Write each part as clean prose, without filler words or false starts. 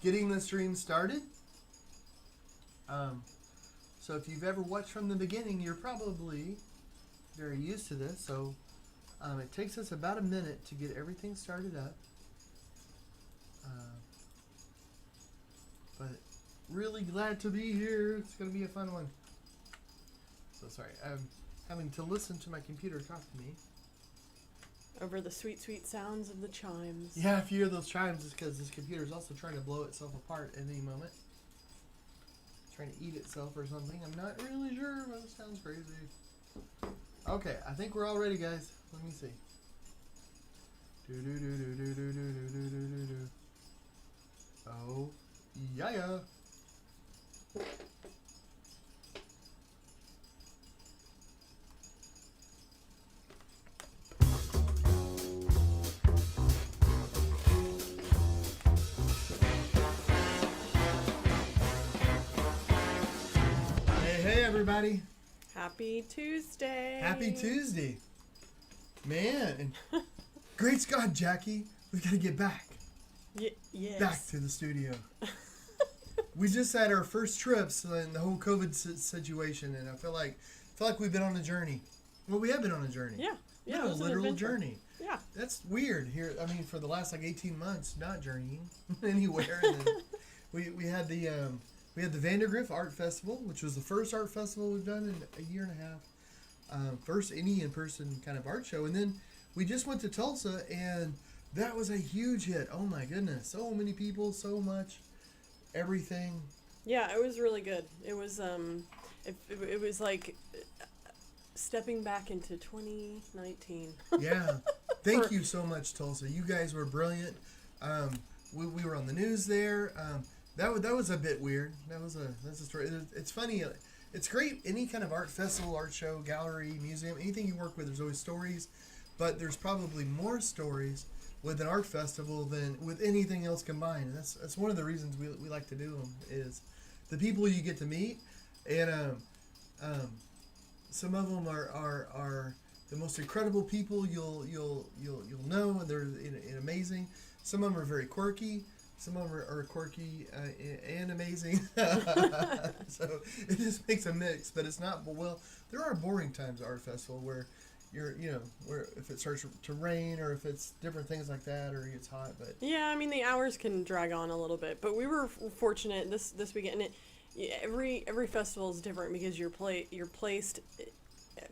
getting the stream started. So if you've ever watched from the beginning, you're probably very used to this. So it takes us about a minute to get everything started up. But really glad to be here. It's going to be a fun one. So sorry, I'm having to listen to my computer talk to me. Over the sweet, sweet sounds of the chimes. Yeah, if you hear those chimes, it's because this computer is also trying to blow itself apart at any moment. Trying to eat itself or something. I'm not really sure, but it sounds crazy. Okay, I think we're all ready, guys. Let me see. Oh, yeah. Hey, everybody. Happy Tuesday. Happy Tuesday. Man, and great Scott, Jackie. We got to get back. Yes. Back to the studio. We just had our first trips in the whole COVID situation, and I feel like we've been on a journey. Well, we have been on a journey. Yeah. Been on a literal journey. Yeah. That's weird here. I mean, for the last 18 months, not journeying anywhere. And then we had the Vander Griff Art Festival, which was the first art festival we've done in a year and a half. First any in-person kind of art show, and then we just went to Tulsa, and that was a huge hit. Oh my goodness, so many people, so much, everything. Yeah, it was really good. It was it was like stepping back into 2019. Yeah, thank you so much, Tulsa. You guys were brilliant. We were on the news there. That was a bit weird. That's a story. It's funny. It's great. Any kind of art festival, art show, gallery, museum, anything you work with, there's always stories. But there's probably more stories with an art festival than with anything else combined. And that's one of the reasons we like to do them, is the people you get to meet. And some of them are the most incredible people you'll know, and they're amazing. Some of them are very quirky. Some of them are quirky and amazing. So it just makes a mix, but it's not, well, there are boring times at Art Festival where where if it starts to rain or if it's different things like that or it gets hot. But yeah, I mean, the hours can drag on a little bit, but we were fortunate this weekend. And every festival is different because you're placed,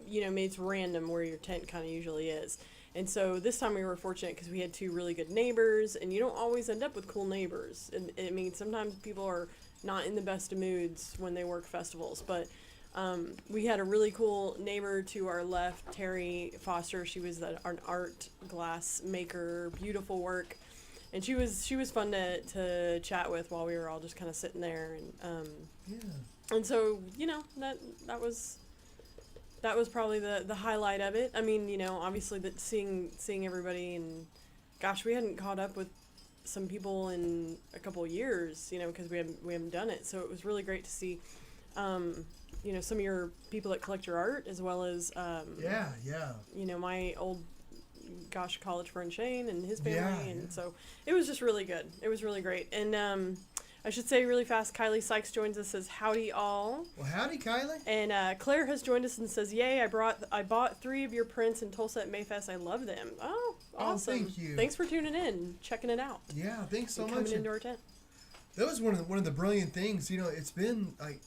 it's random where your tent kind of usually is. And so this time we were fortunate because we had two really good neighbors, and you don't always end up with cool neighbors. And I mean, sometimes people are not in the best of moods when they work festivals, but we had a really cool neighbor to our left, Terry Foster. She was an art glass maker, beautiful work, and she was fun to chat with while we were all just kind of sitting there. And and so that was probably the highlight of it. I mean, obviously that seeing everybody, and gosh, we hadn't caught up with some people in a couple of years, because we haven't done it. So it was really great to see, some of your people that collect your art, as well as my old college friend Shane and his family, and so it was just really good. It was really great. And I should say really fast, Kylie Sykes joins us, says, howdy all. Well, howdy, Kylie. And Claire has joined us and says, yay, I bought 3 of your prints in Tulsa at Mayfest. I love them. Oh, awesome. Oh, thank you. Thanks for tuning in, checking it out. Yeah, thanks so much. Coming into our tent. That was one of the brilliant things. It's been like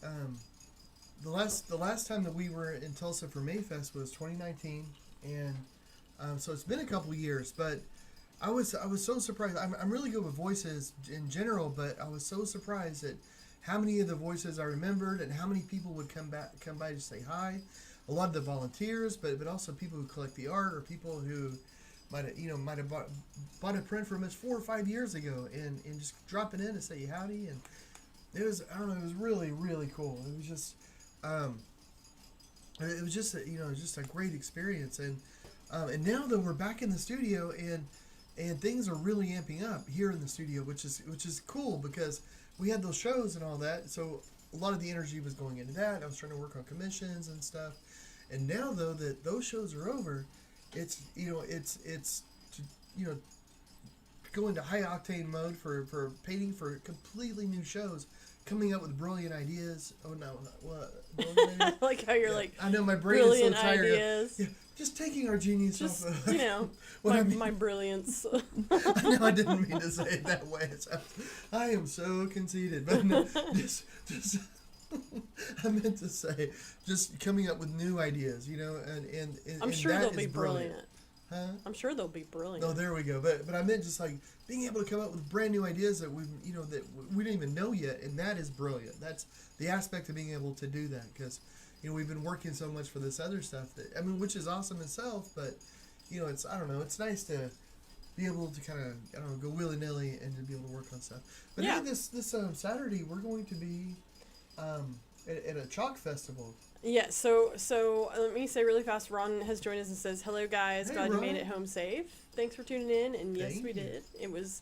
the last time that we were in Tulsa for Mayfest was 2019, and so it's been a couple years, but I was so surprised. I'm really good with voices in general, but I was so surprised at how many of the voices I remembered and how many people would come by to say hi. A lot of the volunteers, but also people who collect the art, or people who might have bought a print from us 4 or 5 years ago and just dropping in to say howdy. And it was really, really cool. It was just a great experience. And now that we're back in the studio and things are really amping up here in the studio, which is cool because we had those shows and all that. So a lot of the energy was going into that. I was trying to work on commissions and stuff. And now though that those shows are over, it's go into high octane mode for painting for completely new shows, coming up with brilliant ideas. Oh no, what? Like how you're like, I know my brain is so brilliant tired. ideas. Yeah, just taking our genius Just, off. you know, my brilliance. I know I didn't mean to say it that way. I am so conceited, but no, just I meant to say just coming up with new ideas, you know, and I'm and sure that they'll is be brilliant. Huh? I'm sure they'll be brilliant. Oh, there we go. But I meant just like being able to come up with brand new ideas that that we don't even know yet, and that is brilliant. That's the aspect of being able to do that, because we've been working so much for this other stuff that which is awesome itself, but it's I don't know, it's nice to be able to kind of go willy nilly and to be able to work on stuff. But yeah. Hey, this Saturday we're going to be at a chalk festival. Yeah, so let me say really fast, Ron has joined us and says, hello guys, Hey, glad Ron. you made it home safe. Thanks for tuning in, and yes, Thank we you. did. It was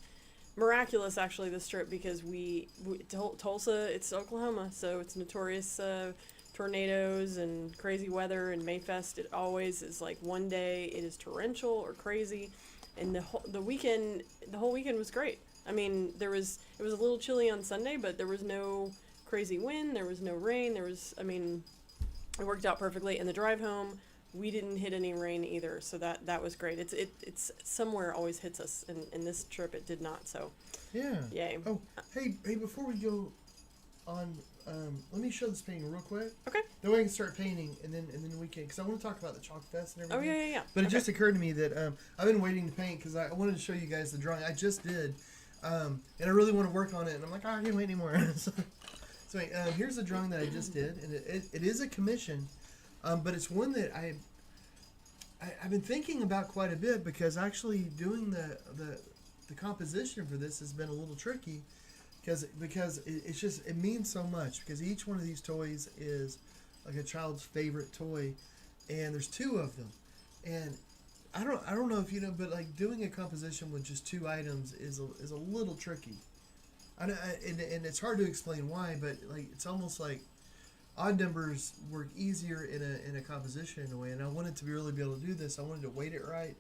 miraculous, actually, this trip, because we Tulsa, it's Oklahoma, so it's notorious tornadoes and crazy weather, and Mayfest, it always is like one day it is torrential or crazy, and the whole weekend was great. I mean, it was a little chilly on Sunday, but there was no crazy wind, there was no rain, it worked out perfectly. And the drive home, we didn't hit any rain either, so that was great. It's somewhere always hits us, and this trip it did not. So Yeah. yay. Oh, hey, before we go on, let me show this painting real quick. Okay. Then we can start painting, and then we can, because I want to talk about the chalk fest and Oh everything. yeah. But Okay. it just occurred to me that I've been waiting to paint because I wanted to show you guys the drawing I just did, and I really want to work on it. And I'm like, I can't wait anymore. So here's the drawing that I just did, and it is a commission, but it's one that I've been thinking about quite a bit, because actually doing the composition for this has been a little tricky, because it means so much, because each one of these toys is like a child's favorite toy, and there's two of them, and I don't know if you know, but like doing a composition with just two items is a little tricky. And it's hard to explain why, but like it's almost like odd numbers work easier in a composition in a way, and I wanted to really be able to do this. I wanted to weight it right.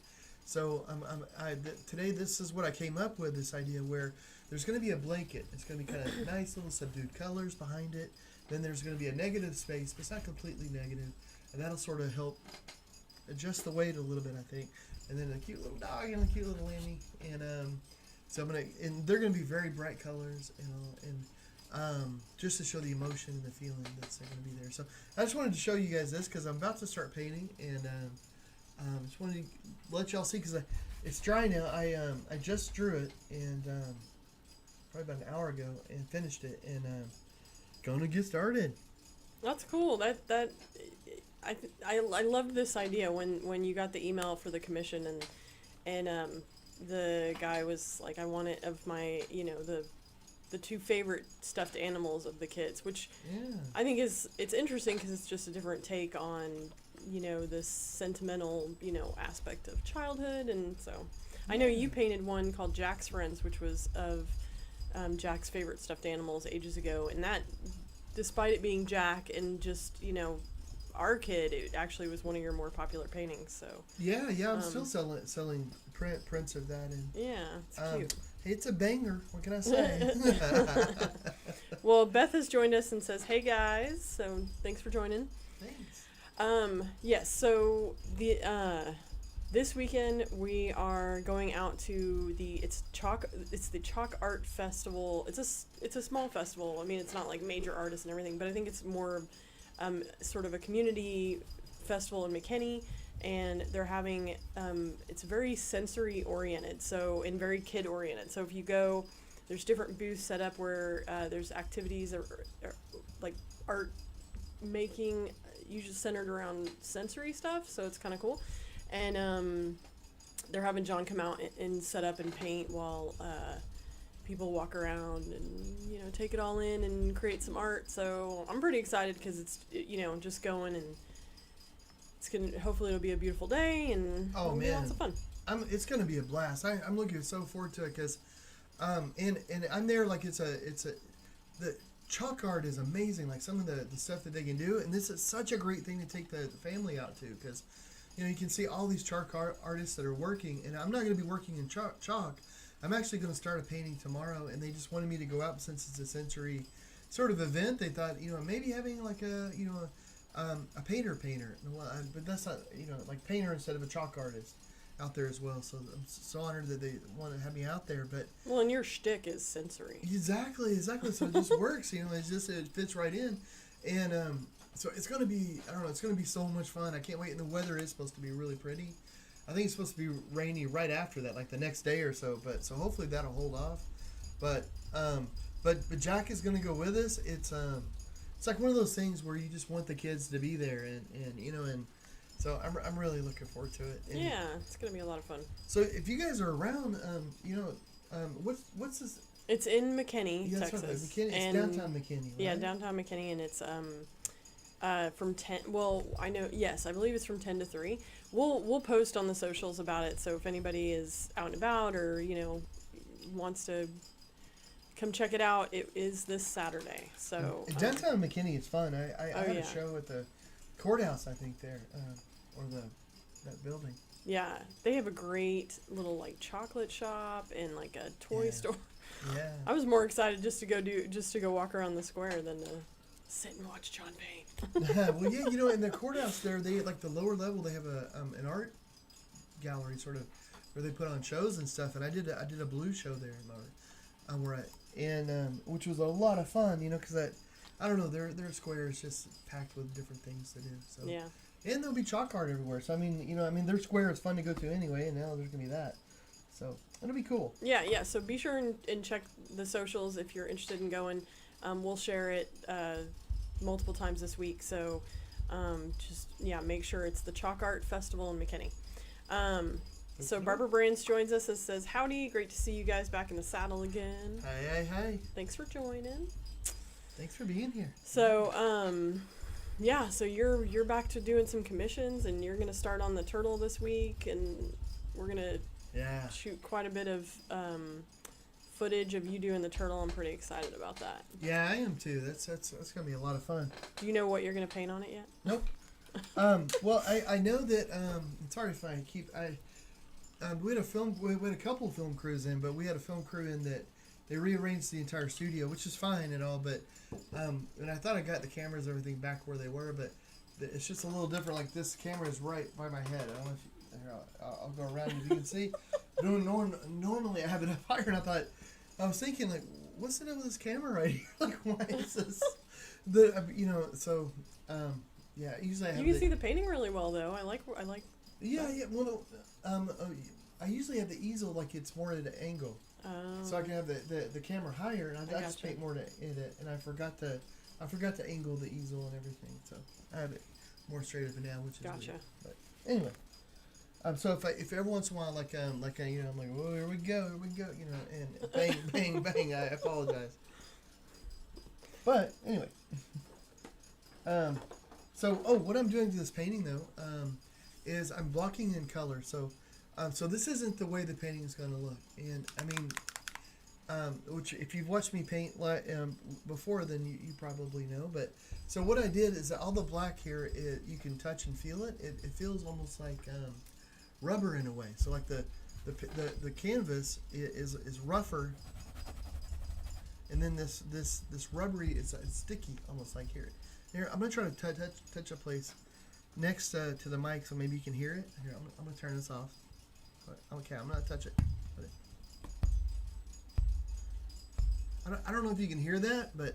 So today this is what I came up with, this idea where there's going to be a blanket. It's going to be kind of nice little subdued colors behind it. Then there's going to be a negative space, but it's not completely negative, and that'll sort of help adjust the weight a little bit, I think. And then a cute little dog and a cute little lammy, and so they're gonna be very bright colors, and just to show the emotion and the feeling that's gonna be there. So I just wanted to show you guys this, because I'm about to start painting, and just wanted to let y'all see, because it's dry now. I just drew it, and probably about an hour ago, and finished it, and gonna get started. That's cool. I loved this idea when you got the email for the commission, and the guy was like, I want it of my, the two favorite stuffed animals of the kids, which I think it's interesting, because it's just a different take on, this sentimental, aspect of childhood. And so I know you painted one called Jack's Friends, which was of Jack's favorite stuffed animals ages ago, and that, despite it being Jack and just, our kid, it actually was one of your more popular paintings. So yeah, I'm still selling prints of that, and it's cute. It's a banger. What can I say? Well, Beth has joined us and says, "Hey guys!" So thanks for joining. Thanks. Yes. So this weekend we are going out to it's the Chalk Art Festival. It's a small festival. I mean, it's not like major artists and everything, but I think it's more sort of a community festival in McKinney, and they're having it's very sensory oriented, and very kid oriented. So if you go, there's different booths set up where there's activities or like art making, usually centered around sensory stuff. So it's kind of cool, and they're having John come out and set up and paint while people walk around and take it all in and create some art. So I'm pretty excited, because it's just going, and hopefully it'll be a beautiful day, and it'll be lots of fun. It's gonna be a blast. I'm looking so forward to it, because and I'm there, like the chalk art is amazing, like some of the stuff that they can do, and this is such a great thing to take the family out to, because you can see all these chalk artists that are working, and I'm not going to be working in chalk, I'm actually going to start a painting tomorrow, and they just wanted me to go out since it's a sensory sort of event. They thought, maybe having like a painter, but that's not, like painter instead of a chalk artist out there as well. So I'm so honored that they want to have me out there. But well, and your shtick is sensory. Exactly. So it just works. It fits right in, and so it's gonna be, I don't know, it's gonna be so much fun. I can't wait. And the weather is supposed to be really pretty. I think it's supposed to be rainy right after that, like the next day or so. But so hopefully that'll hold off. But Jack is gonna go with us. It's like one of those things where you just want the kids to be there, and so I'm really looking forward to it. And yeah, it's gonna be a lot of fun. so if you guys are around, what's this? It's in McKinney, Yeah, Texas. Right. McKinney, it's downtown McKinney, right? Yeah, downtown McKinney, and it's from 10. Well, I know. Yes, I believe it's from 10 to 3. We'll post on the socials about it. So if anybody is out and about or wants to come check it out, it is this Saturday. So downtown McKinney is fun. I had yeah. a show at the courthouse, I think there, or that building. Yeah, they have a great little like chocolate shop and like a toy store. Yeah. I was more excited just to go walk around the square than to sit and watch John paint. Well, yeah, in the courthouse there, they like the lower level. They have an art gallery sort of where they put on shows and stuff. And I did a blue show there which was a lot of fun, because I don't know, their square is just packed with different things to do. So yeah. And there'll be chalk art everywhere. So their square is fun to go to anyway, and now there's gonna be that. So it'll be cool. Yeah. So be sure and check the socials if you're interested in going. We'll share it multiple times this week. So make sure it's the Chalk Art Festival in McKinney. So Barbara Brands joins us and says, "Howdy, great to see you guys back in the saddle again. Hey. Thanks for joining. Thanks for being here." So so you're back to doing some commissions, and you're gonna start on the turtle this week, and we're gonna shoot quite a bit of footage of you doing the turtle. I'm pretty excited about that. Yeah, I am too. That's gonna be a lot of fun. Do you know what you're gonna paint on it yet? Nope. Well, I know that sorry if I keep we had a couple of film crews in, but we had a film crew in that they rearranged the entire studio, which is fine and all, but and I thought I got the cameras and everything back where they were, but it's just a little different. Like this camera is right by my head. I don't know if I'll go around if you can see. Normally I have it up higher, and I was thinking, like, what's the deal with this camera right here? Like, why is this? Usually I have. You can see the painting really well, though. I like. Yeah. Well, I usually have the easel like it's more at an angle, so I can have the camera higher, and I just paint more in it. And I forgot to angle the easel and everything, so I have it more straight up and down, which is gotcha. Weird. But anyway. So if every once in a while, I'm like, oh, here we go, and bang, bang, bang, I apologize. But anyway, what I'm doing to this painting though, is I'm blocking in color. So this isn't the way the painting is going to look, and I mean, which if you've watched me paint before, then you probably know. But so what I did is that all the black here, you can touch and feel it. It feels almost like rubber in a way. So like the canvas is rougher, and then this rubbery, it's sticky, almost like here. I'm gonna try to touch a place next to the mic so maybe you can hear it. Here, I'm gonna turn this off. Okay, I'm gonna touch it. I don't know if you can hear that, but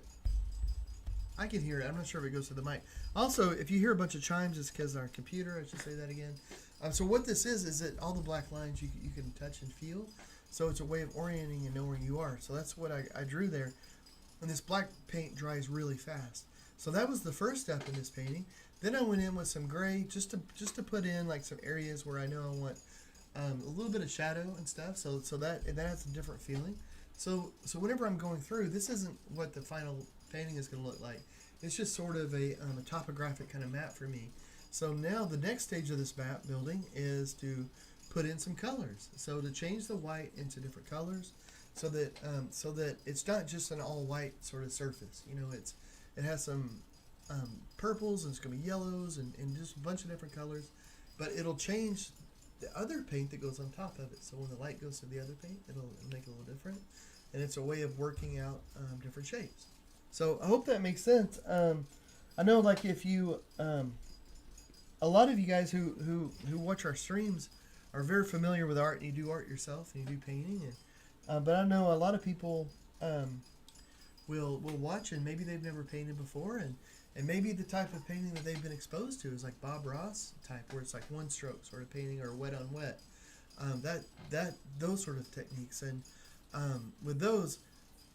I can hear it. I'm not sure if it goes to the mic. Also, if you hear a bunch of chimes, it's because our computer. I should say that again. So what this is that all the black lines you can touch and feel. So it's a way of orienting and knowing where you are. So that's what I drew there. And this black paint dries really fast. So that was the first step in this painting. Then I went in with some gray just to put in like some areas where I know I want a little bit of shadow and stuff. So that has a different feeling. So whenever I'm going through, this isn't what the final painting is going to look like. It's just sort of a topographic kind of map for me. So now the next stage of this map building is to put in some colors. So to change the white into different colors, so that it's not just an all white sort of surface. It has some purples, and it's going to be yellows and just a bunch of different colors. But it'll change the other paint that goes on top of it. So when the light goes to the other paint, it'll make it a little different. And it's a way of working out different shapes. So I hope that makes sense. I know, like, if you, a lot of you guys who watch our streams are very familiar with art, and you do art yourself, and you do painting. And but I know a lot of people will watch, and maybe they've never painted before, and maybe the type of painting that they've been exposed to is like Bob Ross type, where it's like one stroke sort of painting or wet on wet. Those sort of techniques, and with those,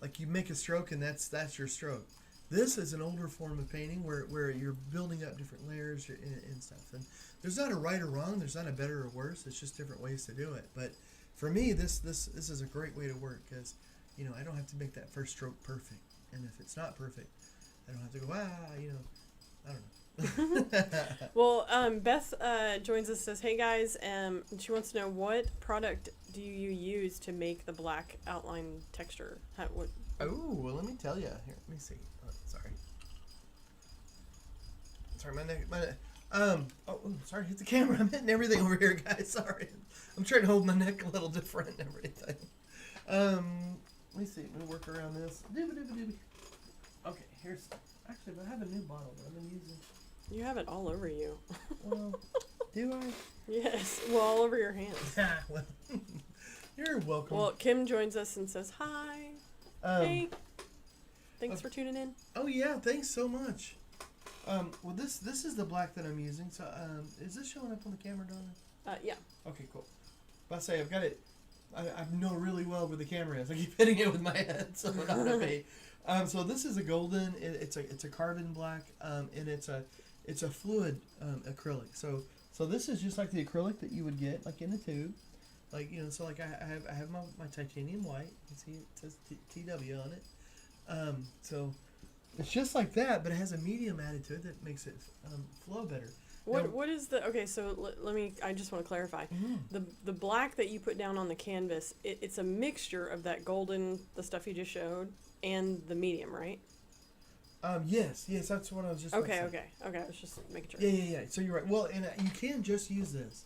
like, you make a stroke and that's your stroke. This is an older form of painting where you're building up different layers and stuff. And there's not a right or wrong. There's not a better or worse. It's just different ways to do it. But for me, this is a great way to work, because, you know, I don't have to make that first stroke perfect. And if it's not perfect, I don't have to go, I don't know. Well, Beth joins us, says, hey guys, and she wants to know, what product do you use to make the black outline texture? Oh, well, let me tell you. Here, let me see. Oh, sorry, my neck. Sorry, hit the camera. I'm hitting everything over here, guys. Sorry. I'm trying to hold my neck a little different and everything. Let me see. Let me work around this. Okay, here's... Actually, I have a new bottle that I've been using. You have it all over you. Well, do I? Yes, well, all over your hands. Well, you're welcome. Well, Kim joins us and says, hi. Hey. Thanks for tuning in. Oh, yeah, thanks so much. Well, this is the black that I'm using. So, is this showing up on the camera, Donna? Yeah. Okay, cool. But I say I've got it. I know really well where the camera is. I keep hitting it with my head, so I'm not me. So this is a golden. It's a carbon black, and it's a fluid acrylic. So this is just like the acrylic that you would get like in a tube, like, you know. So like I have my titanium white. You can see it says TW on it. So it's just like that, but it has a medium added to it that makes it flow better. What is the, okay, so let me, I just want to clarify. Mm-hmm. The black that you put down on the canvas, it's a mixture of that golden, the stuff you just showed, and the medium, right? Yes, that's what I was just Okay, I was just making sure. Yeah. So you're right. Well, and you can just use this.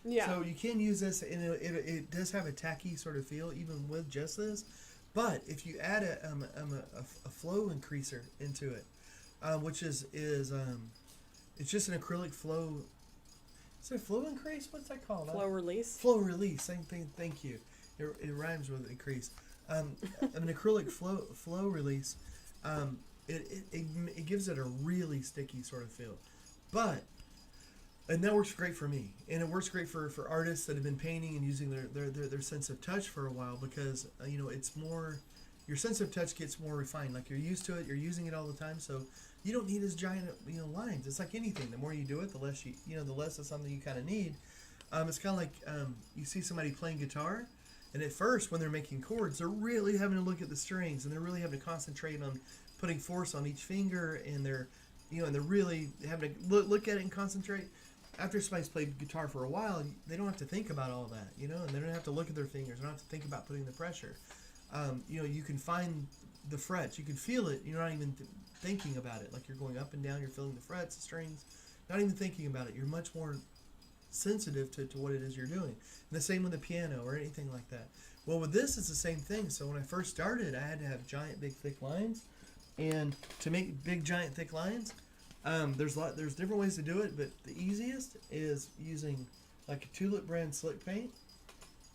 Yeah. So you can use this, and it does have a tacky sort of feel, even with just this. But if you add a flow increaser into it, which is it's just an acrylic flow. Is it a flow increase? What's that called? Flow release. Flow release. Same thing. Thank you. It rhymes with increase. An acrylic flow release. It gives it a really sticky sort of feel, and that works great for me, and it works great for artists that have been painting and using their sense of touch for a while, because you know, it's more, your sense of touch gets more refined. Like, you're used to it, you're using it all the time, so you don't need as giant, you know, lines. It's like anything. The more you do it, the less the less of something you kind of need. It's kind of like you see somebody playing guitar, and at first when they're making chords, they're really having to look at the strings, and they're really having to concentrate on putting force on each finger, and they're really having to look at it and concentrate. After somebody's played guitar for a while, they don't have to think about all that, you know, and they don't have to look at their fingers. They don't have to think about putting the pressure. You know, you can find the frets, you can feel it. You're not even thinking about it. Like, you're going up and down, you're feeling the frets, the strings, not even thinking about it. You're much more sensitive to what it is you're doing. And the same with the piano or anything like that. Well, with this, it's the same thing. So when I first started, I had to have giant, big, thick lines. And to make big, giant, thick lines, there's different ways to do it, but the easiest is using like a Tulip brand slick paint.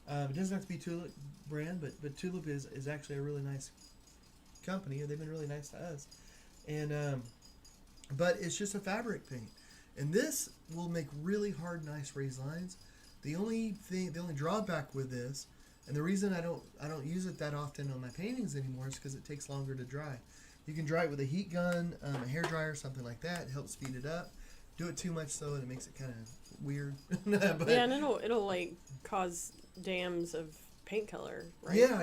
It doesn't have to be Tulip brand, but Tulip is actually a really nice company. They've been really nice to us. And but it's just a fabric paint, and this will make really hard, nice raised lines. The only drawback with this, and the reason I don't use it that often on my paintings anymore, is because it takes longer to dry. You can dry it with a heat gun, a hair dryer, something like that. It helps speed it up. Do it too much though, and it makes it kind of weird. But, yeah, and it'll like cause dams of paint color, right? Yeah,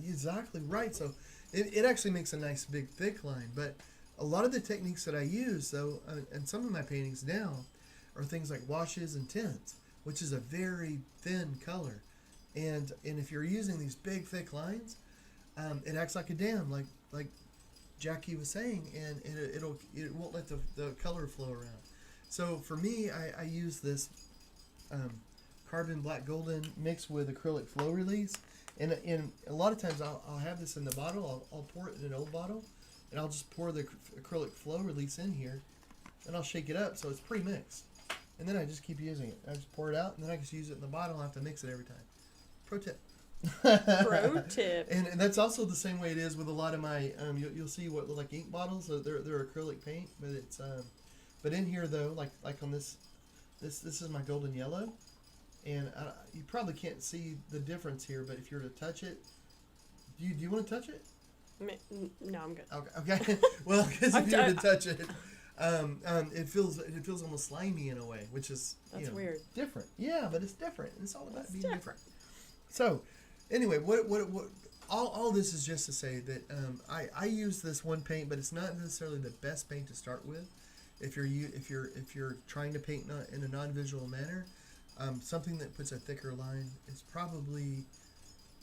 exactly right. So it actually makes a nice big thick line. But a lot of the techniques that I use, though, and some of my paintings now, are things like washes and tints, which is a very thin color. And if you're using these big thick lines, it acts like a dam, like Jackie was saying, and it won't let the color flow around. So for me, I use this carbon black golden mixed with acrylic flow release. And a lot of times I'll have this in the bottle. I'll pour it in an old bottle, and I'll just pour the acrylic flow release in here, and I'll shake it up so it's pre-mixed. And then I just keep using it. I just pour it out, and then I just use it in the bottle. I have to mix it every time. Pro tip. Pro tip. And that's also the same way it is with a lot of my. You'll see what look like ink bottles. They're acrylic paint, but it's but in here though, like on this is my golden yellow, and you probably can't see the difference here. But if you were to touch it, do you want to touch it? No, I'm good. Okay. Well, because if you were to touch it. It feels almost slimy in a way, which is weird. Different. Yeah, but it's different. It's all about being different. So, anyway, what all this is just to say that I use this one paint, but it's not necessarily the best paint to start with. If you're trying to paint in a non-visual manner, something that puts a thicker line is probably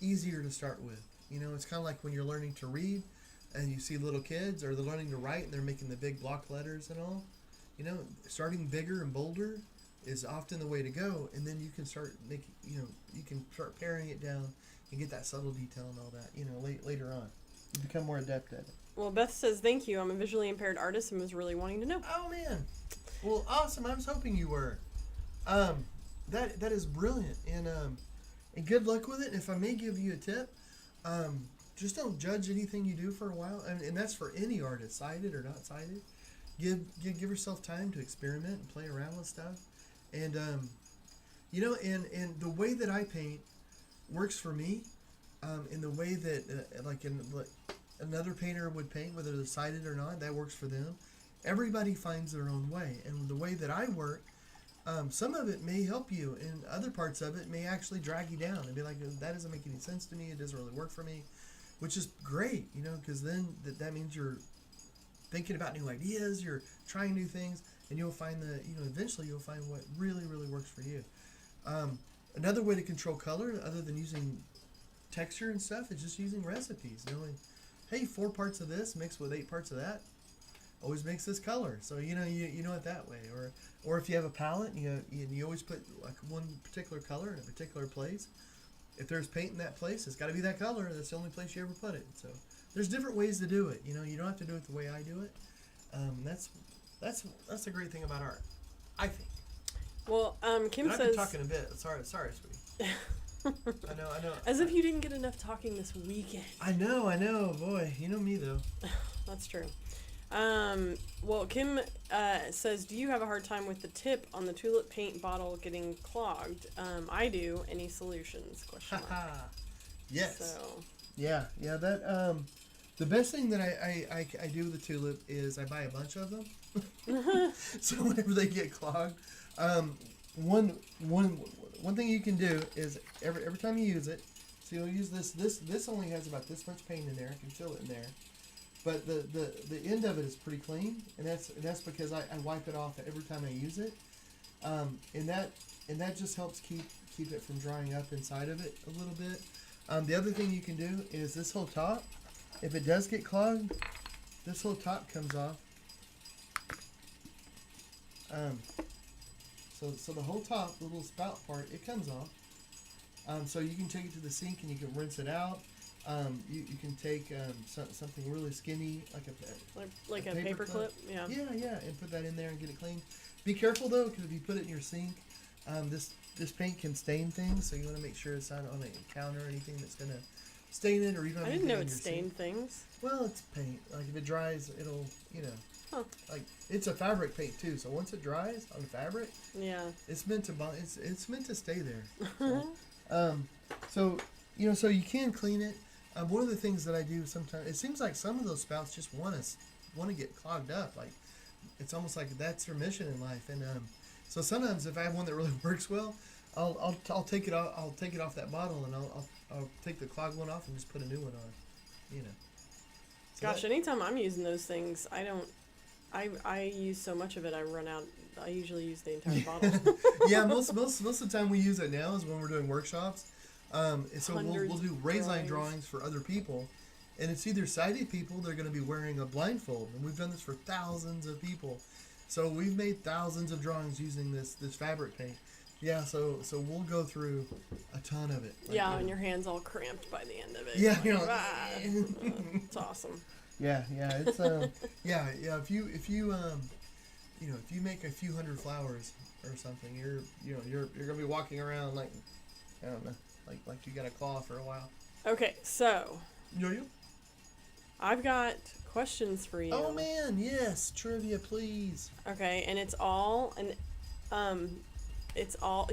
easier to start with. It's kind of like when you're learning to read. And you see little kids, or they're learning to write, and they're making the big block letters and all. Starting bigger and bolder is often the way to go. And then you can start making, you can start paring it down and get that subtle detail and all that. Later on, you become more adept at it. Well, Beth says thank you. I'm a visually impaired artist and was really wanting to know. Oh man, well, awesome. I was hoping you were. That is brilliant, and good luck with it. And if I may give you a tip, just don't judge anything you do for a while, and that's for any artist, sighted or not sighted. Give yourself time to experiment and play around with stuff, and and the way that I paint works for me, in the way that another painter would paint, whether they're sighted or not, that works for them. Everybody finds their own way, and the way that I work, some of it may help you, and other parts of it may actually drag you down and be like, that doesn't make any sense to me. It doesn't really work for me. Which is great, because then that means you're thinking about new ideas, you're trying new things, and you'll find eventually you'll find what really, really works for you. Another way to control color, other than using texture and stuff, is just using recipes. Knowing, hey, 4 parts of this mixed with 8 parts of that always makes this color. So you know it that way. Or if you have a palette, you always put like one particular color in a particular place. If there's paint in that place, it's got to be that color. That's the only place you ever put it. So there's different ways to do it. You don't have to do it the way I do it. That's the great thing about art, I think. Well, Kim I've says. been talking a bit. Sorry, sweetie. I know. As if you didn't get enough talking this weekend. I know. Boy, you know me though. That's true. Well, Kim says, do you have a hard time with the tip on the tulip paint bottle getting clogged? I do. Any solutions? Question mark. Yes. So. Yeah. That the best thing that I do with the tulip is I buy a bunch of them. So whenever they get clogged, one thing you can do is every time you use it, so you'll use this only has about this much paint in there. I can feel it in there. But the end of it is pretty clean, and that's because I wipe it off every time I use it, and that just helps keep it from drying up inside of it a little bit. The other thing you can do is this whole top, if it does get clogged, this whole top comes off. So the whole top, the little spout part, it comes off. So you can take it to the sink and you can rinse it out. You can take something really skinny, like a paper clip. Yeah, and put that in there and get it clean. Be careful though, because if you put it in your sink, this paint can stain things, so you want to make sure it's not on a counter or anything that's gonna stain it, or even. I didn't know it stained things. Well, it's paint. Like if it dries, it'll like it's a fabric paint too. So once it dries on the fabric, it's meant to it's meant to stay there. So so you can clean it. One of the things that I do sometimes, it seems like some of those spouts just want to get clogged up. Like it's almost like that's their mission in life. And so sometimes if I have one that really works well, I'll take it off. I'll take it off that bottle and I'll take the clogged one off and just put a new one on. So Gosh, anytime I'm using those things, I use so much of it. I run out. I usually use the entire bottle. Yeah, most of the time we use it now is when we're doing workshops. So we'll do raise line drawings for other people, and it's either sighted people, they're going to be wearing a blindfold, and we've done this for thousands of people. So we've made thousands of drawings using this fabric paint. Yeah, so we'll go through a ton of it. Like, yeah, and your hand's all cramped by the end of it. Yeah, Like, you know. it's awesome. Yeah, it's yeah. If you if you make a few hundred flowers or something, you're gonna be walking around like, I don't know, like you got a claw for a while. Okay, so You? I've got questions for you. Oh man, yes, trivia, please. Okay, and it's all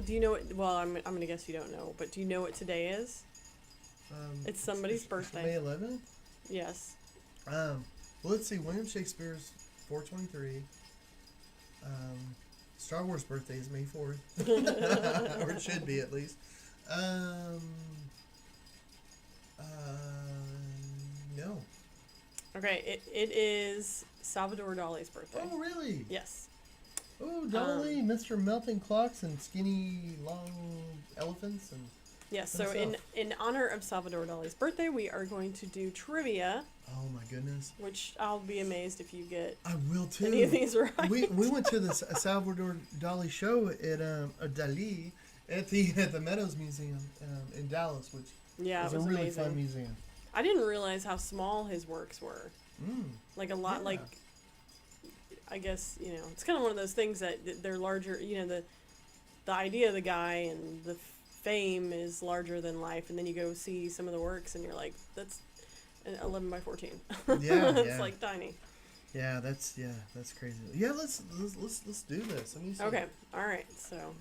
do you know what, well, I'm gonna guess you don't know, but do you know what today is? It's somebody's birthday. May 11th? Yes. Well, let's see. William Shakespeare's 423. Star Wars birthday is May 4th. Or it should be, at least. No. Okay, it is Salvador Dali's birthday. Oh, really? Yes. Oh, Dali, Mr. Melting Clocks and Skinny Long Elephants. And yes, so in honor of Salvador Dali's birthday, we are going to do trivia. Oh, my goodness. Which I'll be amazed if you get I will, too. any of these right. We went to the Salvador Dali show at Dali at the Meadows Museum in Dallas, which was a really amazing. fun museum. I didn't realize how small his works were. Like a lot, like, I guess, it's kind of one of those things that they're larger, the idea of the guy and the fame is larger than life, and then you go see some of the works and you're like, that's 11 by 14. Yeah, it's like tiny. Yeah, that's crazy. Yeah, let's do this. Let me see. Okay, all right, so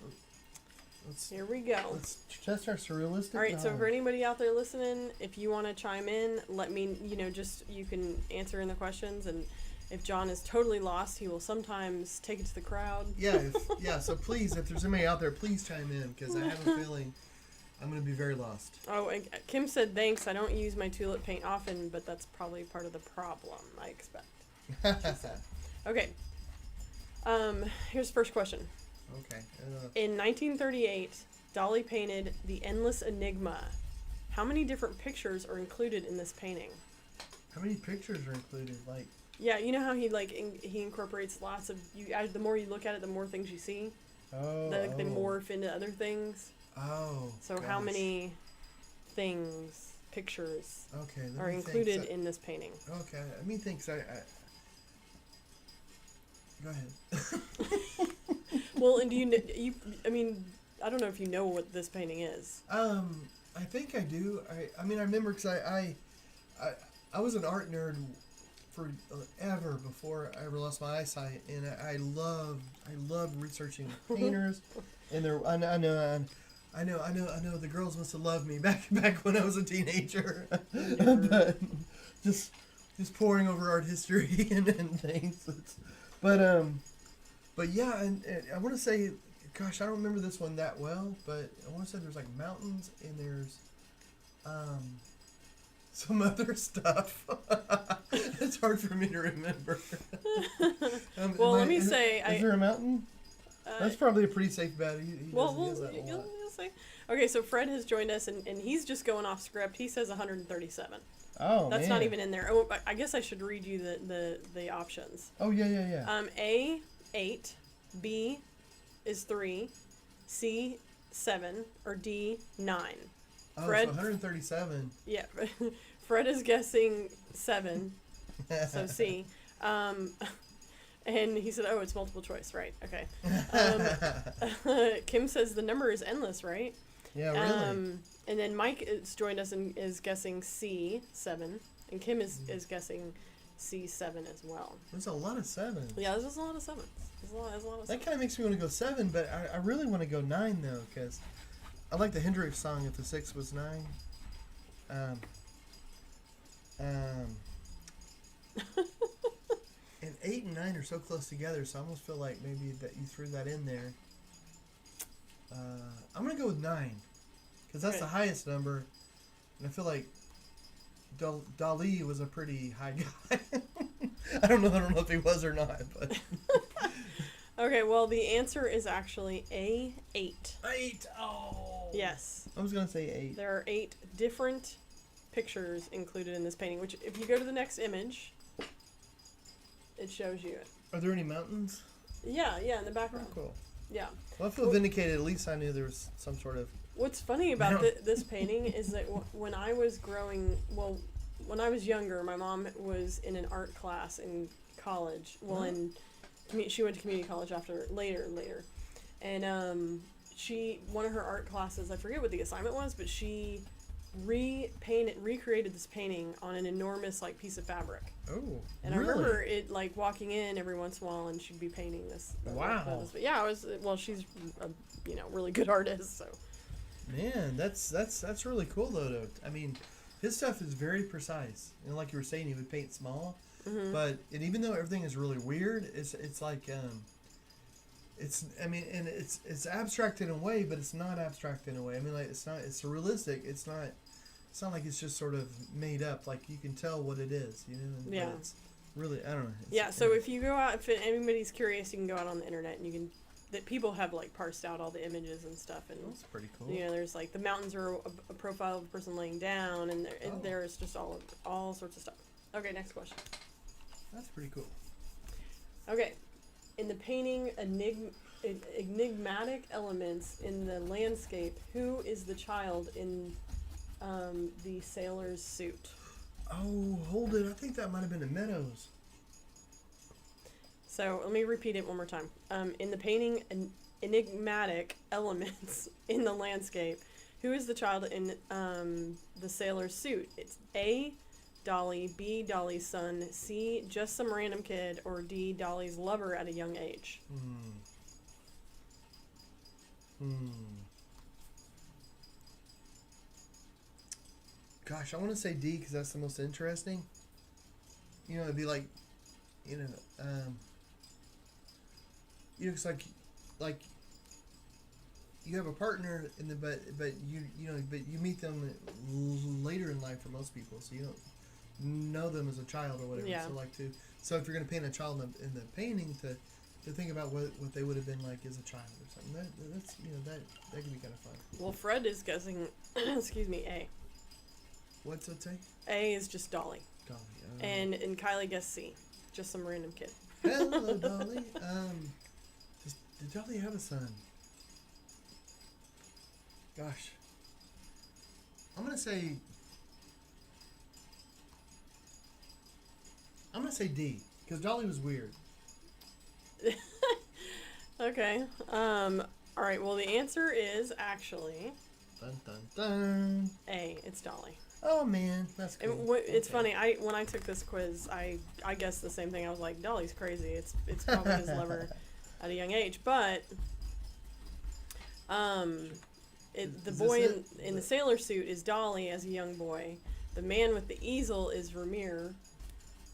here we go. Let's test our surrealistic. All right, so for anybody out there listening, if you want to chime in, let me, you can answer in the questions, and if John is totally lost, he will sometimes take it to the crowd. Yeah, so please, if there's anybody out there, please chime in, because I have a feeling I'm going to be very lost. Oh, and Kim said, thanks, I don't use my tulip paint often, but that's probably part of the problem, I expect. Okay. Here's the first question. Okay. In 1938, Dali painted The Endless Enigma. How many different pictures are included in this painting? How many pictures are included? Like. Yeah, you know how he he incorporates lots of the more you look at it, the more things you see. Oh. They morph into other things. Oh. So gosh. how many pictures are included in this painting? Okay, let me think. Go ahead. Well, and I mean, I don't know if you know what this painting is. I think I do. I mean, I remember because I was an art nerd forever before I ever lost my eyesight, and I love researching painters, and I know the girls must have loved me back when I was a teenager, but just poring over art history and things. But yeah, and I want to say, gosh, I don't remember this one that well, but I want to say there's like mountains and there's some other stuff. It's hard for me to remember. Well, let me say, is there a mountain? That's probably a pretty safe bet. You'll see. Okay, so Fred has joined us, and he's just going off script. He says 137. Oh, that's man. Not even in there. Oh, I guess I should read you the options. Oh yeah. A 8, B is 3, C 7, or D 9. Oh, Fred, so 137. Yeah, Fred is guessing 7, so C. And he said, "Oh, it's multiple choice, right? Okay." Kim says the number is endless, right? Yeah, really. And then Mike has joined us and is guessing C7, and Kim is guessing C7 as well. There's a lot of sevens. Yeah, there's just a lot of sevens. There's a lot of sevens. That kind of makes me want to go 7, but I really want to go 9 though, because I like the Hendrix song. If the 6 was 9. And 8 and 9 are so close together, so I almost feel like maybe that you threw that in there. I'm gonna go with 9, because that's the highest number, and I feel like Dali was a pretty high guy. I don't know if he was or not, but. Okay, well the answer is actually A8. 8. Oh. Yes. I was gonna say 8. There are 8 different pictures included in this painting, which if you go to the next image, it shows you it. Are there any mountains? Yeah, in the background. Oh, cool. Yeah. Well, I feel vindicated. At least I knew there was some sort of... What's funny about this painting is that when I was when I was younger, my mom was in an art class in college. Well, she went to community college later, and one of her art classes, I forget what the assignment was, but she recreated this painting on an enormous piece of fabric. Oh, and really? I remember it walking in every once in a while, and she'd be painting this. Wow. But yeah, she's a really good artist, so. Man, that's really cool though. I mean, his stuff is very precise. Like you were saying, he would paint small, but even though everything is really weird, it's like it's abstract in a way, but it's not abstract in a way. I mean, it's realistic. It's not like it's just sort of made up. Like you can tell what it is, And, yeah. But it's really, I don't know. Yeah. So if you go out, if anybody's curious, you can go out on the internet and you can. That people have parsed out all the images and stuff, and that's pretty cool. There's the mountains are a profile of a person laying down, and there's just all sorts of stuff. Okay, next question. That's pretty cool. Okay, in the painting, enigmatic elements in the landscape. Who is the child in the sailor's suit? Oh, hold it! I think that might have been the Meadows. So let me repeat it one more time. In the painting, enigmatic elements in the landscape. Who is the child in the sailor's suit? It's A, Dolly, B, Dolly's son, C, just some random kid, or D, Dolly's lover at a young age. Gosh, I want to say D because that's the most interesting. It'd be it's like you have a partner but you meet them later in life for most people, so you don't know them as a child or whatever. Yeah. So if you're going to paint a child in the painting to think about what they would have been like as a child or something, that's that can be kind of fun. Well, Fred is guessing excuse me, A. What's it say? A is just Dolly. Dolly. And Kylie guessed C, just some random kid. Hello, Dolly. Did Dolly have a son? Gosh. I'm gonna say D, because Dolly was weird. Okay. All right. Well, the answer is actually Dun dun dun. A. It's Dolly. Oh man, that's cool. And it's funny. When I took this quiz, I guessed the same thing. I was like, Dolly's crazy. It's probably his lover at a young age. But the boy in the sailor suit is Dolly as a young boy. The man with the easel is Vermeer.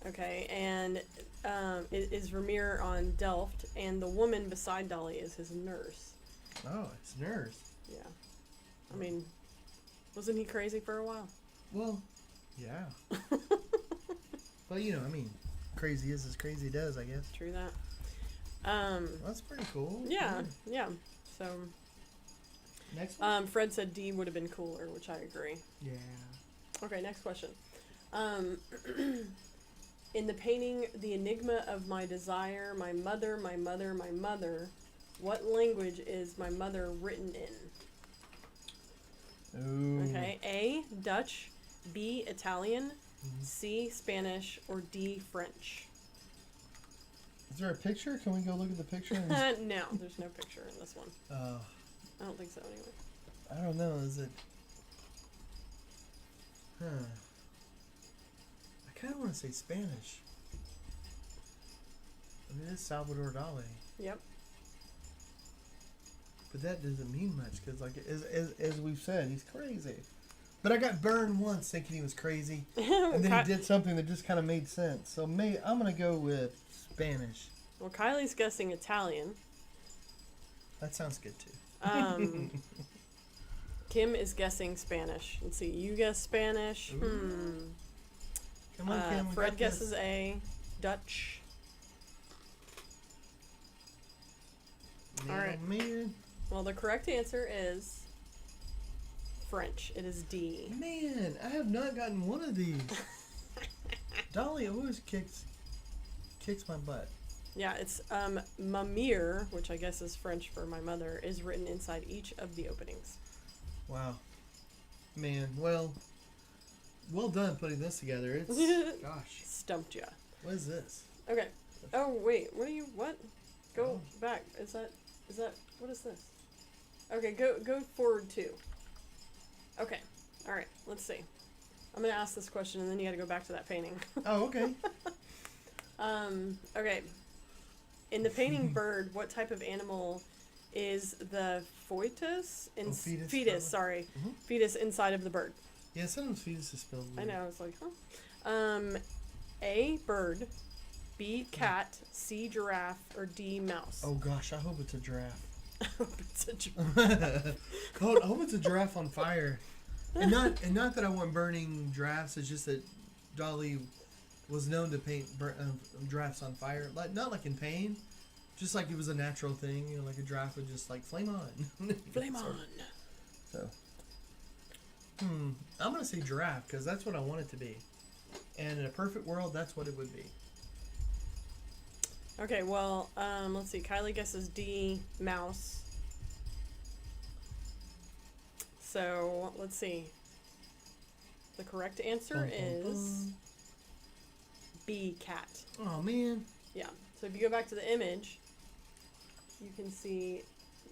Okay, and it is Vermeer on Delft, and the woman beside Dolly is his nurse. Oh, it's nurse. Yeah. I mean, wasn't he crazy for a while? Well, yeah. But crazy is as crazy does, I guess. True that. That's pretty cool. Yeah. So. Next one? Fred said D would have been cooler, which I agree. Yeah. Okay, next question. In the painting, The Enigma of My Desire, my mother, my mother, my mother, what language is my mother written in? Ooh. Okay, A, Dutch, B, Italian, C, Spanish, or D, French? Is there a picture? Can we go look at the picture? No, there's no picture in this one. I don't think so, anyway. I don't know. Is it? Huh. I kind of want to say Spanish. I mean, it's Salvador Dali. Yep. But that doesn't mean much because, as we've said, he's crazy. But I got burned once thinking he was crazy, and then he did something that just kind of made sense. So I'm gonna go with Spanish. Well, Kylie's guessing Italian. That sounds good too. Kim is guessing Spanish. Let's see, you guess Spanish. Ooh. Come on, Kim. Fred guesses A, Dutch. Man, all right. Man. Well, the correct answer is French. It is D. Man, I have not gotten one of these. Dolly always kicks my butt. Yeah, it's mamir, which I guess is French for my mother, is written inside each of the openings. Wow. Man, well done putting this together. It's, gosh. Stumped ya. What is this? Okay. Oh, wait. What? Go back. Is that, what is this? Okay, go forward 2. Okay. All right. Let's see. I'm going to ask this question and then you got to go back to that painting. Oh, okay. Okay. In the painting bird, what type of animal is the fetus? Fetus, sorry. Mm-hmm. Fetus inside of the bird. Yeah, sometimes fetus is spelled weird. I know, I was like, huh? A, bird. B, cat. C, giraffe. Or D, mouse. Oh gosh, I hope it's a giraffe. I hope it's a giraffe. I hope it's a giraffe on fire. And not that I want burning giraffes, it's just that Dolly was known to paint giraffes on fire. Not like in pain, just like it was a natural thing, you know, like a giraffe would just like flame on. Flame on. So, I'm gonna say giraffe because that's what I want it to be, and in a perfect world, that's what it would be. Okay, well, let's see. Kylie guesses D, mouse. So let's see. The correct answer is B, cat. Oh man. Yeah. So if you go back to the image, you can see,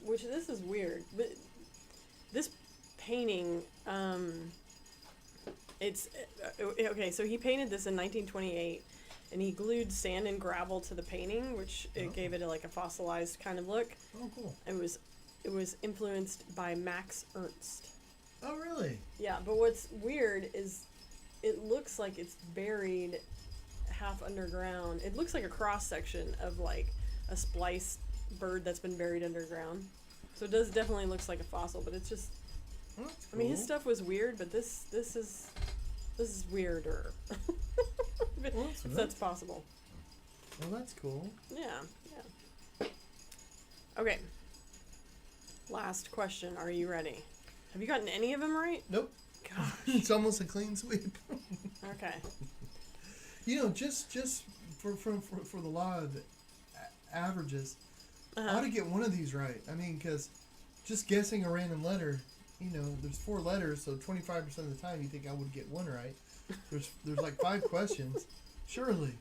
which this is weird, but this painting, it's okay. So he painted this in 1928, and he glued sand and gravel to the painting, which it gave it like a fossilized kind of look. Oh, cool. It was influenced by Max Ernst. Oh, really? Yeah, but what's weird is it looks like it's buried half underground. It looks like a cross section of like a spliced bird that's been buried underground. So it definitely looks like a fossil, but it's just. Well, I mean, his stuff was weird, but this is weirder. if that's possible. Well, that's cool. Yeah. Okay. Last question. Are you ready? Have you gotten any of them right? Nope. Gosh. It's almost a clean sweep. Okay. You know, just for the law of averages, I ought to get one of these right. I mean, because just guessing a random letter, you know, there's 4 letters, so 25% of the time you think I would get one right. There's like 5 questions. Surely.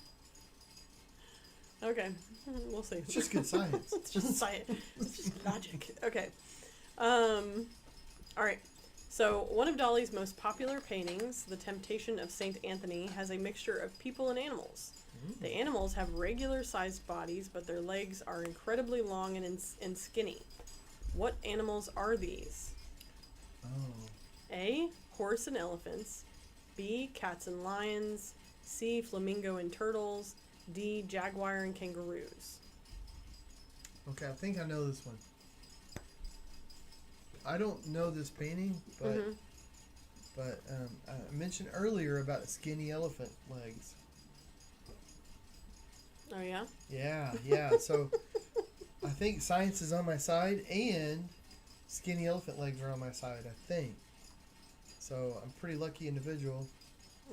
Okay. We'll see. It's just good science. It's just science. It's just logic. Okay. All right. So one of Dolly's most popular paintings, The Temptation of St. Anthony, has a mixture of people and animals. The animals have regular-sized bodies, but their legs are incredibly long and skinny. What animals are these? Oh. A, horse and elephants. B, cats and lions. C, flamingo and turtles. D, jaguar and kangaroos. Okay, I think I know this one. I don't know this painting, but I mentioned earlier about skinny elephant legs. Oh, yeah? Yeah. So I think science is on my side, and skinny elephant legs are on my side, I think. So I'm a pretty lucky individual.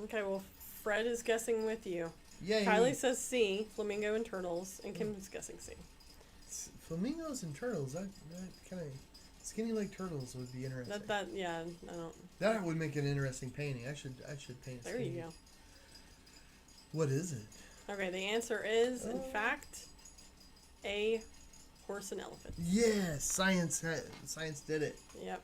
Okay, well, Fred is guessing with you. Yay. Kylie says C, flamingo and turtles, and Kim's guessing C. Flamingos and turtles, that kind of skinny leg turtles would be interesting. Yeah, I don't. That would make an interesting painting. I should paint. There you go. What is it? Okay, the answer is, in fact, A, horse and elephant. Yes, science did it. Yep.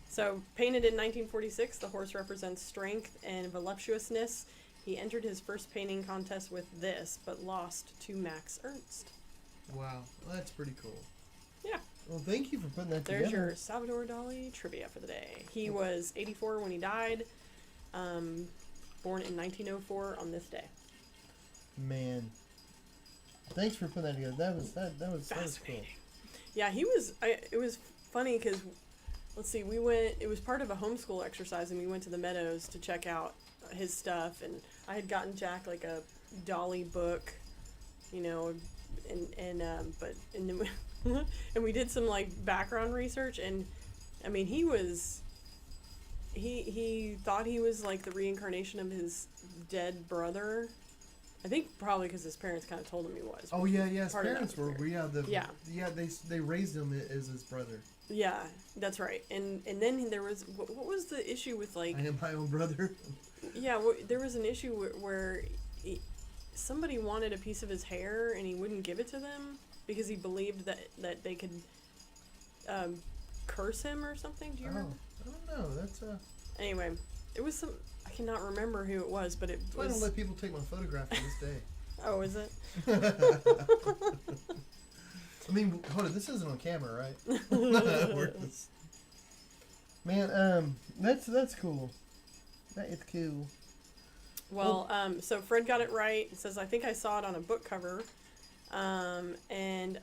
So, painted in 1946, the horse represents strength and voluptuousness. He entered his first painting contest with this, but lost to Max Ernst. Wow, well, that's pretty cool. Yeah. Well, thank you for putting that There's together. your Salvador Dali trivia for the day. He was 84 when he died, born in 1904 on this day. Man, thanks for putting that together. That was cool. Yeah, he was. It was funny because, let's see, we went. It was part of a homeschool exercise, and we went to the Meadows to check out his stuff. And I had gotten Jack like a Dolly book, you know, and then and we did some like background research, and I mean he thought he was like the reincarnation of his dead brother. I think probably because his parents kind of told him he was. Oh yeah, his Part of that parents was were. weird. Yeah, they raised him as his brother. Yeah, that's right. And then there was what was the issue with like? I am my own brother. Yeah, there was an issue where somebody wanted a piece of his hair and he wouldn't give it to them because he believed that they could curse him or something. Do you remember? I don't know. That's Anyway, it was some. I cannot remember who it was, but it that's why I don't let people take my photograph to this day. Oh, is it? I mean, hold on. This isn't on camera, right? Man, that's cool. That is cool. Well, so Fred got it right. It says, I think I saw it on a book cover. And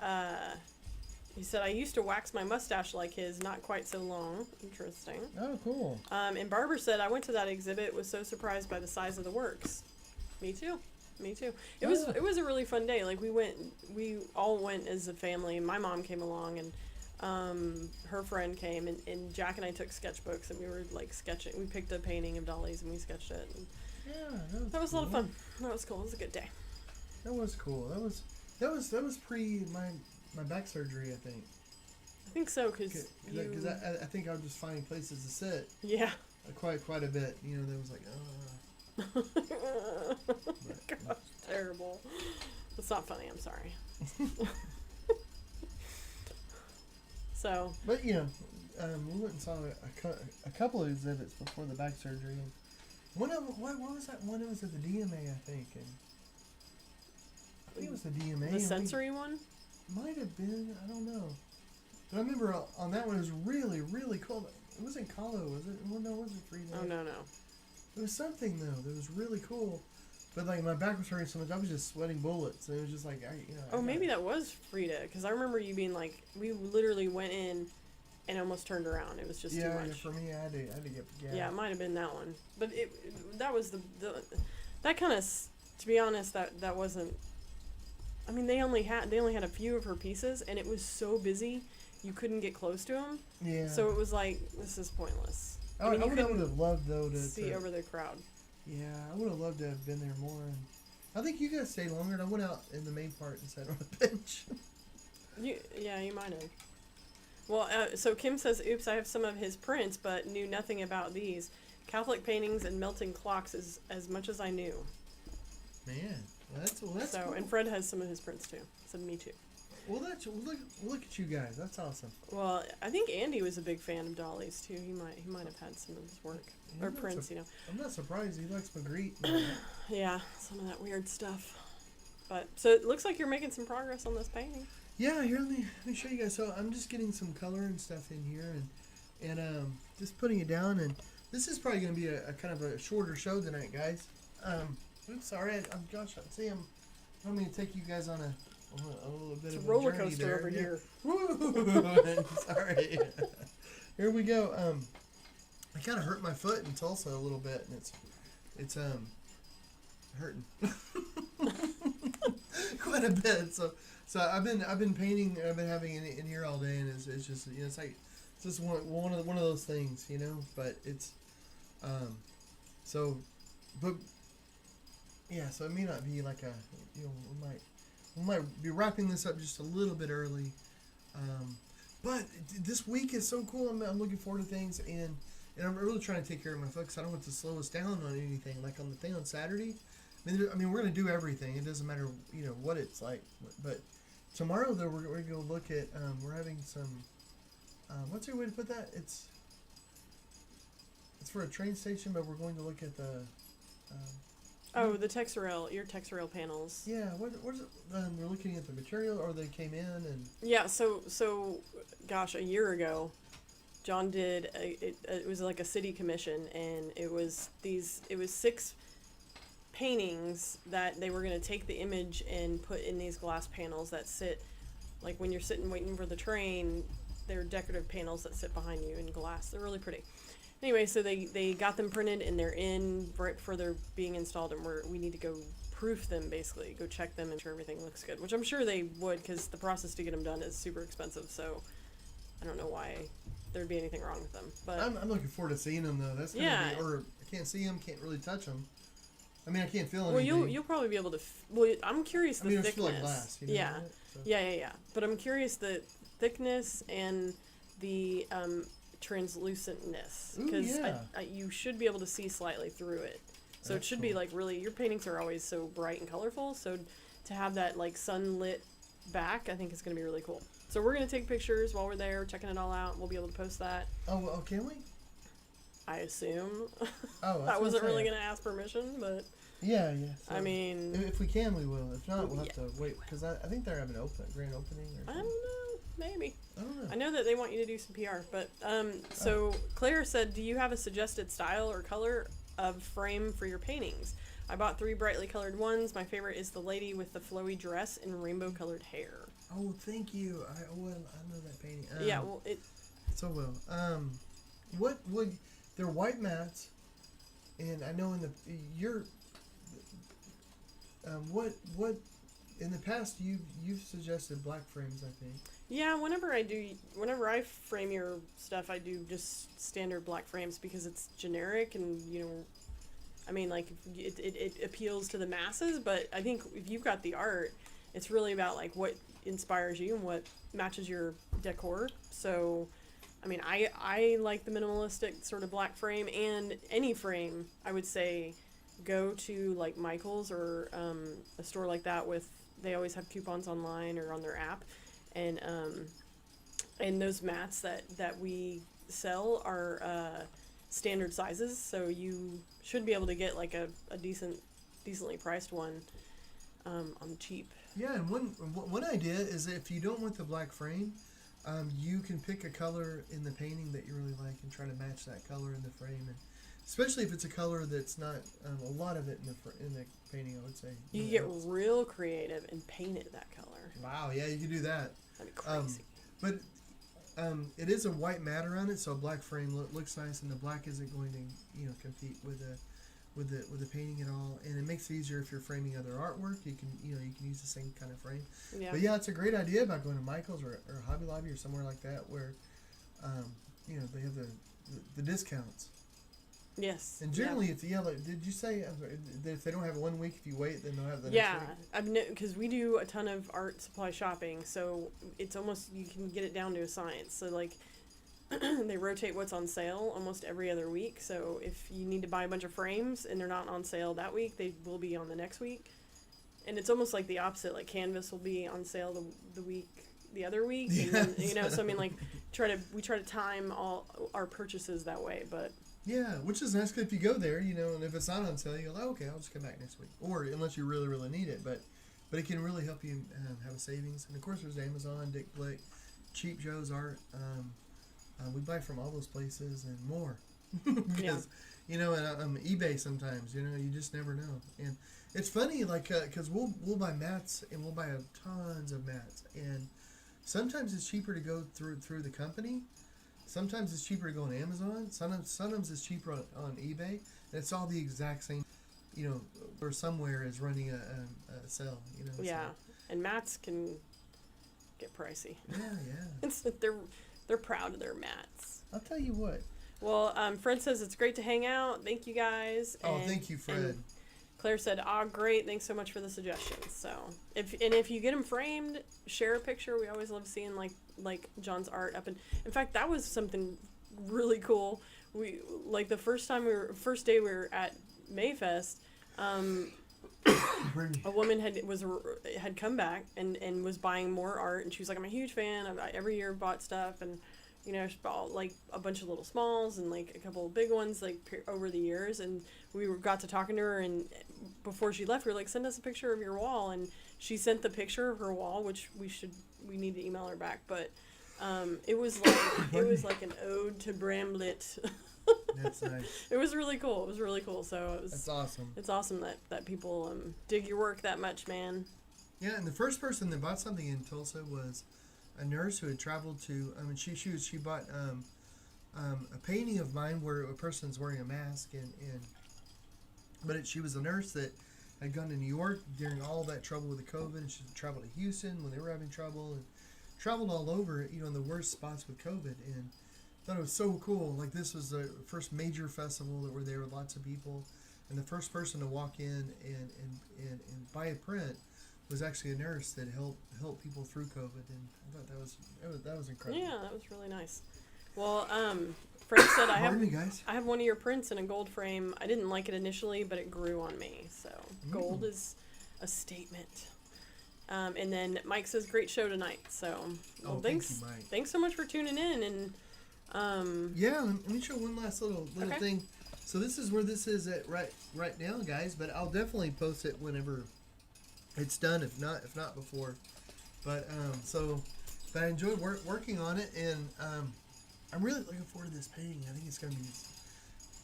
he said, I used to wax my mustache like his, not quite so long. Interesting. Oh, cool. And Barbara said, I went to that exhibit, was so surprised by the size of the works. Me too. It was a really fun day. Like we all went as a family, and my mom came along, and her friend came, and Jack and I took sketchbooks, and we were like sketching. We picked a painting of Dolly's and we sketched it. And yeah, that was a lot of fun. That was cool. It was a good day. That was cool. That was pre my back surgery, I think. I think so, because I think I was just finding places to sit. Yeah. Quite a bit. You know, there was like, Gosh, terrible. It's not funny. I'm sorry. So. But you know, we went and saw a couple of exhibits before the back surgery. And one of them, what was that one? It was at the DMA, I think. And I think it was the DMA. The sensory one? Might have been. I don't know. But I remember on that one, it was really, really cool. It wasn't Kahlo, was it? Well, no, it wasn't Frida. Oh, no. It was something, though, that was really cool. But, like, my back was hurting so much, I was just sweating bullets. And it was just like, maybe that was Frida. Because I remember you being like, we literally went in and almost turned around. It was just too much. Yeah, for me, I had to get. Yeah, it might have been that one. But that was that kind of, to be honest, that wasn't. I mean, they only had a few of her pieces, and it was so busy, you couldn't get close to them. Yeah. So it was like, this is pointless. I would have loved, though, to see over the crowd. Yeah, I would have loved to have been there more. And I think you guys stayed longer, and I went out in the main part and sat on a bench. You might have. Well, so Kim says, oops, I have some of his prints, but knew nothing about these. Catholic paintings and melting clocks is as much as I knew. Man, that's so, cool. And Fred has some of his prints too. So me too. Well, look at you guys. That's awesome. Well, I think Andy was a big fan of Dolly's too. He might have had some of his work or prints. I'm not surprised. He likes Magritte. Yeah, some of that weird stuff. But so it looks like you're making some progress on this painting. Yeah, here let me show you guys. So I'm just getting some color and stuff in here, and just putting it down. And this is probably going to be a kind of a shorter show tonight, guys. Oops, sorry, I'm Josh. See, I'm going to take you guys on a little bit of a roller journey coaster there. over here. Woo! Sorry. Here we go. I kind of hurt my foot in Tulsa a little bit, and it's hurting quite a bit. So I've been painting. I've been having it in here all day, and it's just it's like it's just one of those things, But it's but yeah. So it may not be like we might be wrapping this up just a little bit early, but this week is so cool. I'm looking forward to things, and I'm really trying to take care of my foot because I don't want to slow us down on anything. Like on the thing on Saturday, I mean we're gonna do everything. It doesn't matter what it's like, but tomorrow though we're gonna go look at. We're having some. What's your way to put that? It's for a train station, but we're going to look at the. The your Texrail panels. Yeah, what is it? We're looking at the material, or they came in and. Yeah, so, gosh, a year ago, John did it was like a city commission, and it was 6 paintings that they were going to take the image and put in these glass panels that sit, like when you're sitting waiting for the train, they're decorative panels that sit behind you in glass. They're really pretty. Anyway, so they got them printed, and they're in right before they're being installed, and we need to go proof them, basically, go check them and make sure everything looks good, which I'm sure they would, because the process to get them done is super expensive, so I don't know why there'd be anything wrong with them. But I'm looking forward to seeing them, though. That's gonna be, or I can't see them, can't really touch them. I mean, I can't feel Well, anything. you'll probably be able to. Well, I'm curious the it's thickness. like glass. You know, Yeah. right? So. Yeah. But I'm curious the thickness and the translucentness, Ooh, because yeah. you should be able to see slightly through it. So That's it should cool. be like really. Your paintings are always so bright and colorful. So to have that like sunlit back, I think is going to be really cool. So we're going to take pictures while we're there, checking it all out. We'll be able to post that. Oh, well, can we? I assume. Oh, I wasn't really going to ask permission, but Yeah. So I mean, if we can, we will. If not, we'll have to wait because I think they're having grand opening or I something. don't know. Maybe. I don't know. I know that they want you to do some PR, but so Claire said, do you have a suggested style or color of frame for your paintings? I bought 3 brightly colored ones. My favorite is the lady with the flowy dress and rainbow colored hair. Oh, thank you. I know that painting. Yeah, well, it. So well. What they're white mats, and I know what in the past you've suggested black frames, I think. Yeah, whenever I frame your stuff, I do just standard black frames because it's generic and, I mean, like, it appeals to the masses, but I think if you've got the art, it's really about, like, what inspires you and what matches your decor. So, I mean, I like the minimalistic sort of black frame, and any frame, I would say, go to, like, Michael's or a store like that they always have coupons online or on their app, and those mats that we sell are standard sizes, so you should be able to get like a decently priced one on cheap. Yeah, and one idea is that if you don't want the black frame, you can pick a color in the painting that you really like and try to match that color in the frame, and especially if it's a color that's not a lot of it in the painting, I would say. You can get real creative and paint it that color. Wow, yeah, you can do that. That'd be crazy. But it is a white mat around it, so a black frame looks nice, and the black isn't going to compete with the painting at all, and it makes it easier if you're framing other artwork. You can use the same kind of frame. Yeah. But yeah, it's a great idea about going to Michael's or Hobby Lobby or somewhere like that where they have the discounts. Yes. And generally, it's did you say that if they don't have it 1 week, if you wait, then they'll have the yeah, next week? because we do a ton of art supply shopping, so it's almost, you can get it down to a science. So like, they rotate what's on sale almost every other week. So if you need to buy a bunch of frames and they're not on sale that week, they will be on the next week. And it's almost like the opposite. Like canvas will be on sale the other week, and then, so I mean, like, we try to time all our purchases that way, but. Yeah, which is nice because if you go there, and if it's not on sale, you're like, okay, I'll just come back next week. Or unless you really, really need it, but it can really help you have a savings. And of course, there's Amazon, Dick Blick, Cheap Joe's Art. We buy from all those places and more because and eBay sometimes. You just never know. And it's funny, like, because we'll buy mats and we'll buy tons of mats, and sometimes it's cheaper to go through the company. Sometimes it's cheaper to go on Amazon. Sometimes it's cheaper on eBay. And it's all the exact same, or somewhere is running a sale. Yeah, and mats can get pricey. Yeah. They're proud of their mats. I'll tell you what. Well, Fred says it's great to hang out. Thank you guys. Oh, thank you, Fred. Claire said, great. Thanks so much for the suggestions. So, if you get them framed, share a picture. We always love seeing like John's art up. And in fact, that was something really cool. We the first day we were at Mayfest, a woman had come back and was buying more art, and she was like, I'm a huge fan. I every year bought stuff, and she bought like a bunch of little smalls and like a couple of big ones over the years, and we got to talking to her, and before she left we were like, send us a picture of your wall, and she sent the picture of her wall, which we need to email her back, but it was like an ode to Bramlett. That's nice. It was really cool. So that's awesome. It's awesome that people dig your work that much, man. Yeah, and the first person that bought something in Tulsa was a nurse who had traveled to. She bought a painting of mine where a person's wearing a mask, but she was a nurse that had gone to New York during all that trouble with the COVID, and she traveled to Houston when they were having trouble, and traveled all over, in the worst spots with COVID, and thought it was so cool. Like, this was the first major festival that were there with lots of people, and the first person to walk in and buy a print was actually a nurse that helped people through COVID, and I thought that was incredible. Yeah, that was really nice. Well, Fred said I Pardon me, guys. have one of your prints in a gold frame. I didn't like it initially, but it grew on me. So gold is a statement. And then Mike says, great show tonight. So thanks, thank you, Mike. Thanks so much for tuning in. And yeah, let me show one last little okay. thing. So this is where this is at right now, guys. But I'll definitely post it whenever it's done, if not before. But but I enjoyed working on it, and I'm really looking forward to this painting. I think it's gonna be.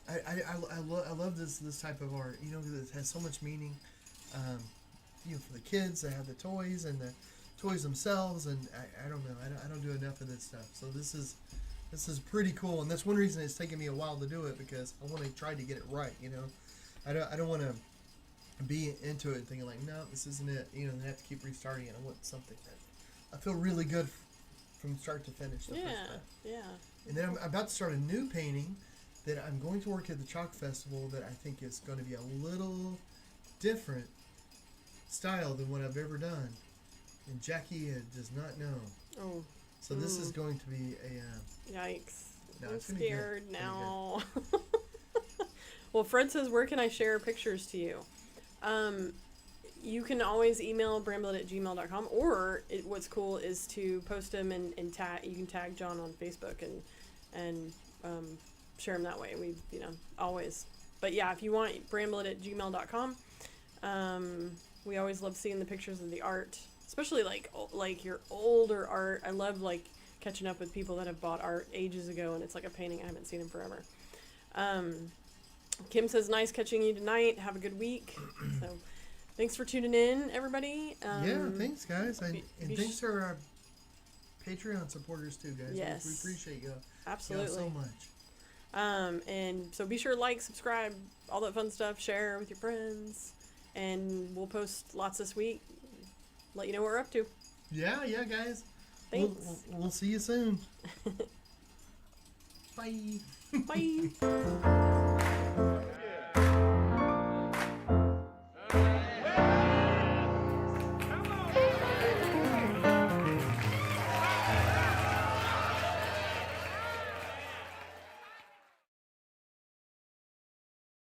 I love this type of art. You know, because it has so much meaning. You know, for the kids, they have the toys and the toys themselves, and I don't know. I don't do enough of this stuff. So this is pretty cool, and that's one reason it's taken me a while to do it, because I want to try to get it right. You know, I don't want to be into it thinking like, no, this isn't it. You know, and I have to keep restarting it. I want something that I feel really good from start to finish. The first time. Yeah. And then I'm about to start a new painting that I'm going to work at the Chalk Festival that I think is going to be a little different style than what I've ever done. And Jackie does not know. Oh. So this is going to be a... Yikes. No, I'm it's gonna be scared good. now. Well, Fred says, where can I share pictures to you? You can always email bramblet@gmail.com, or what's cool is to post them and tag. You can tag John on Facebook and share them that way. We, always. But yeah, if you want, bramblet@gmail.com. We always love seeing the pictures of the art, especially like your older art. I love catching up with people that have bought art ages ago, and it's like a painting I haven't seen in forever. Kim says, nice catching you tonight. Have a good week. So thanks for tuning in, everybody. Yeah, thanks, guys. And thanks to our Patreon supporters, too, guys. Yes. We appreciate you. Absolutely. So much. And so be sure to like, subscribe, all that fun stuff. Share with your friends. And we'll post lots this week. Let you know what we're up to. Yeah, guys. Thanks. We'll see you soon. Bye. Bye.